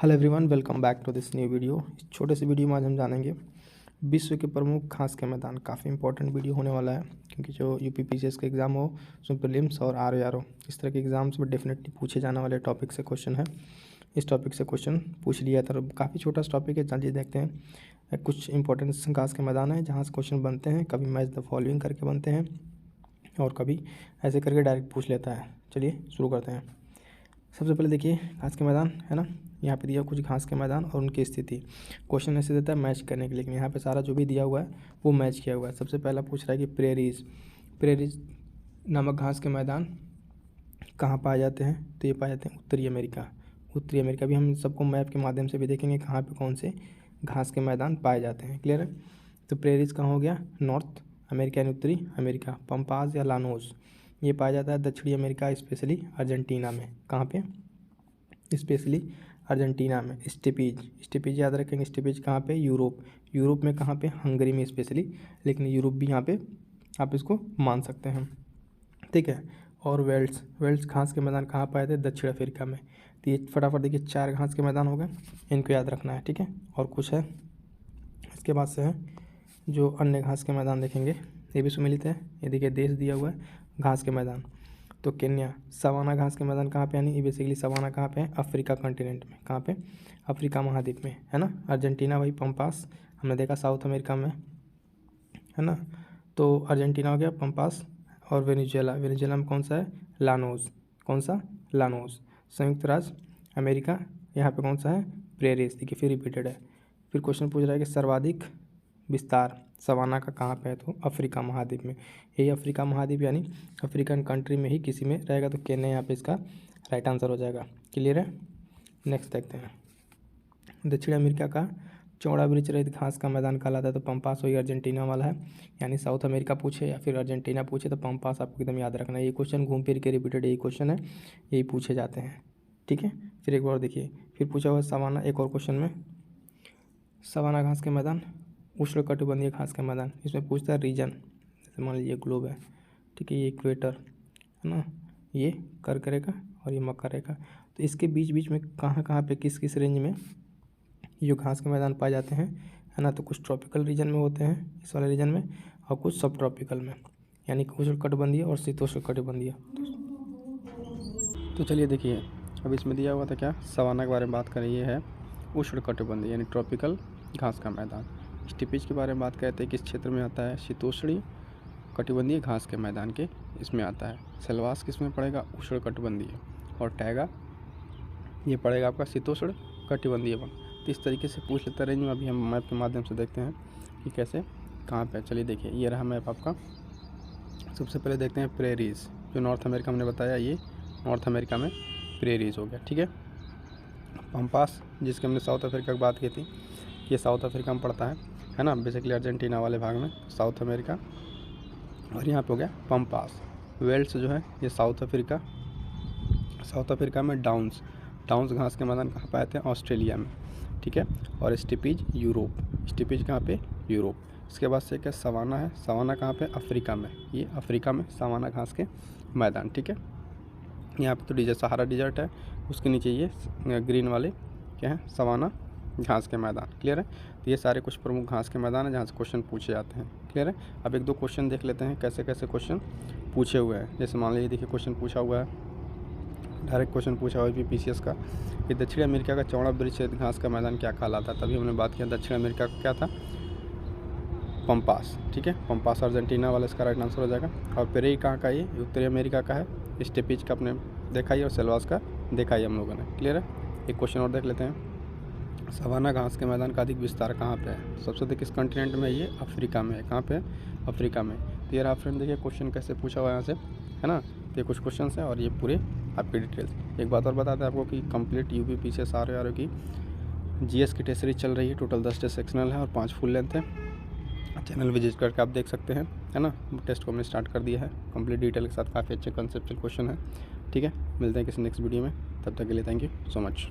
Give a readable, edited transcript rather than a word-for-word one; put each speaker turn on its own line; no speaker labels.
Hello everyone, welcome back to this new video. इस छोटे से वीडियो में आज हम जानेंगे विश्व के प्रमुख घास के मैदान। काफ़ी इंपॉर्टेंट वीडियो होने वाला है क्योंकि जो यूपीपीसीएस का एग्ज़ाम हो, उसमें प्रीलिम्स और आरओआरओ इस तरह के एग्जाम्स में डेफिनेटली पूछे जाने वाले टॉपिक से क्वेश्चन है। इस टॉपिक से क्वेश्चन पूछ लिया था, काफ़ी छोटा सा टॉपिक है। चलिए देखते हैं। कुछ इंपॉर्टेंट घास के मैदान है जहाँ से क्वेश्चन बनते हैं, कभी मैच द फॉलोइंग करके बनते हैं और कभी ऐसे करके डायरेक्ट पूछ लेता है। चलिए शुरू करते हैं। सबसे पहले देखिए घास के मैदान है ना, यहाँ पे दिया कुछ घास के मैदान और उनकी स्थिति। क्वेश्चन ऐसे देता है मैच करने के लिए, लेकिन यहाँ पे सारा जो भी दिया हुआ है वो मैच किया हुआ है। सबसे पहला पूछ रहा है कि प्रेरीज नामक घास के मैदान कहाँ पाए जाते हैं, तो ये पाए जाते हैं उत्तरी अमेरिका भी हम सबको मैप के माध्यम से भी देखेंगे कहाँ पे कौन से घास के मैदान पाए जाते हैं। क्लियर है। तो प्रेरीज कहाँ हो गया, नॉर्थ अमेरिका यानी उत्तरी अमेरिका। पंपास या लानोज ये पाया जाता है दक्षिणी अमेरिका, स्पेशली अर्जेंटीना में। कहाँ पे, स्पेशली अर्जेंटीना में। स्टेपीज याद रखेंगे। स्टेपीज कहाँ पे, यूरोप में। कहाँ पे, हंगरी में स्पेशली, लेकिन यूरोप भी यहाँ पे आप इसको मान सकते हैं। ठीक है। और वेल्स घास के मैदान कहाँ पाए थे, दक्षिण अफ्रीका में। तो ये फटाफट देखिए 4 घास के मैदान हो गए, इनको याद रखना है। ठीक है। और कुछ है इसके बाद से है जो अन्य घास के मैदान देखेंगे, ये भी सुमिलित है। ये देखिए देश दिया हुआ है घास के मैदान। तो केन्या सवाना घास के मैदान कहाँ पे, यानी बेसिकली सवाना कहाँ पे है, अफ्रीका कॉन्टिनेंट में। कहाँ पे, अफ्रीका महाद्वीप में, है ना। अर्जेंटीना वही पंपास हमने देखा साउथ अमेरिका में, है ना। तो अर्जेंटीना हो गया पंपास। और वेनेजुएला में कौन सा है, लानोज। कौन सा, लानोज। संयुक्त राज्य अमेरिका यहाँ पे कौन सा है, प्रेरीज। देखिए फिर रिपीटेड है। फिर क्वेश्चन पूछ रहा है कि सर्वाधिक विस्तार सवाना का कहाँ पे है, तो अफ्रीका महाद्वीप में। यही अफ्रीका महाद्वीप यानी अफ्रीकन कंट्री में ही किसी में रहेगा, तो केन्या यहाँ पे इसका राइट आंसर हो जाएगा। क्लियर है। नेक्स्ट देखते हैं। दक्षिण अमेरिका का चौड़ा वृक्ष रहित घास का मैदान कहलाता है, तो पंपास वही अर्जेंटीना वाला है। यानी साउथ अमेरिका पूछे या फिर अर्जेंटीना पूछे तो पंपास आपको एकदम याद रखना है। ये क्वेश्चन घूम फिर के रिपीटेड यही क्वेश्चन है, यही पूछे जाते हैं। ठीक है। फिर एक बार देखिए, फिर पूछा हुआ सवाना, एक और क्वेश्चन में सवाना घास के मैदान, उष्णकटिबंधीय घास का मैदान। इसमें पूछता है रीजन, जैसे मान लीजिए ग्लोब है, ठीक है, ये इक्वेटर है ना, ये कर्क रेखा और ये मकर रेखा। तो इसके बीच बीच में कहाँ पे किस किस रेंज में ये जो घास के मैदान पाए जाते हैं, है ना। तो कुछ ट्रॉपिकल रीजन में होते हैं इस वाले रीजन में, और कुछ सब ट्रॉपिकल में, यानी उष्णकटिबंधीय और शीतोष्णकटिबंधीय। तो चलिए देखिए, अब इसमें दिया हुआ था क्या, सवाना के बारे में बात करें। ये है उष्णकटिबंधीय यानी ट्रॉपिकल घास का मैदान। स्टीपेज के बारे में बात करते हैं, किस क्षेत्र में आता है, शीतोष्णी कटिबंधीय घास के मैदान के इसमें आता है। सेलवास किस में पड़ेगा, उष्णकटिबंधीय। और टैगा ये पड़ेगा आपका शीतोष्ण कटिबंधीय वन। तो इस तरीके से पूछ लेता रेंज में। अभी हम मैप के माध्यम से देखते हैं कि कैसे कहाँ पे। चलिए देखिए, ये रहा मैप आपका। सबसे पहले देखते हैं प्रेरीज, जो नॉर्थ अमेरिका हमने बताया, ये नॉर्थ अमेरिका में प्रेरीज हो गया। ठीक है। पंपास जिसके हमने साउथ अफ्रीका की बात की थी, ये साउथ अफ्रीका में पड़ता है ना, बेसिकली अर्जेंटीना वाले भाग में, साउथ अमेरिका। और यहाँ पे हो गया पंपास। वेल्स जो है ये साउथ अफ्रीका में डाउन्स घास के मैदान कहाँ पाए थे, ऑस्ट्रेलिया में। ठीक है। और स्टीपीज कहाँ पे, यूरोप। इसके बाद से क्या सवाना है, सवाना कहाँ पे, अफ्रीका में। ये अफ्रीका में सवाना घास के मैदान। ठीक है। यहाँ पे तो सहारा डिजर्ट है, उसके नीचे ये ग्रीन वाले क्या है, सवाना घास के मैदान। क्लियर है। तो ये सारे कुछ प्रमुख घास के मैदान हैं जहाँ से क्वेश्चन पूछे जाते हैं। क्लियर है। अब एक दो क्वेश्चन देख लेते हैं कैसे कैसे क्वेश्चन पूछे हुए हैं। जैसे मान लीजिए देखिए, क्वेश्चन पूछा हुआ है, डायरेक्ट क्वेश्चन पूछा हुआ है यूपीपीसीएस का, कि दक्षिण अमेरिका का चौड़ा वृक्ष रहित घास का मैदान क्या कहलाता था। तभी हमने बात किया दक्षिण अमेरिका का क्या था, पंपास। ठीक है। पंपास अर्जेंटीना वाला इसका राइट आंसर हो जाएगा। और पेरेई कहाँ का, ये उत्तरी अमेरिका का है। स्टेपीज का अपने देखा ही और सेलवास का देखा ही हम लोगों ने। क्लियर है। एक क्वेश्चन और देख लेते हैं। सवाना घास के मैदान का अधिक विस्तार कहाँ पे है, सबसे अधिक किस कॉन्टिनेंट में, ये अफ्रीका में है। कहाँ पे, अफ्रीका में। तो ये रहा फ्रेंड, देखिए क्वेश्चन कैसे पूछा हुआ है यहाँ से, है ना। तो ये कुछ क्वेश्चन है और ये पूरे आपकी डिटेल्स। एक बात और बताते हैं आपको कि कंप्लीट यूपीपीसीएस आरओआरओ की जीएस की टेस्ट सीरीज चल रही है। टोटल 10 टेस्ट सेक्शनल है और 5 फुल लेंथ है। चैनल विजिट करके आप देख सकते हैं, है ना। टेस्ट को हमने स्टार्ट कर दिया है कंप्लीट डिटेल के साथ। काफ़ी अच्छे कंसेप्चुअल क्वेश्चन है। ठीक है। मिलते हैं किसी नेक्स्ट वीडियो में, तब तक के लिए थैंक यू सो मच।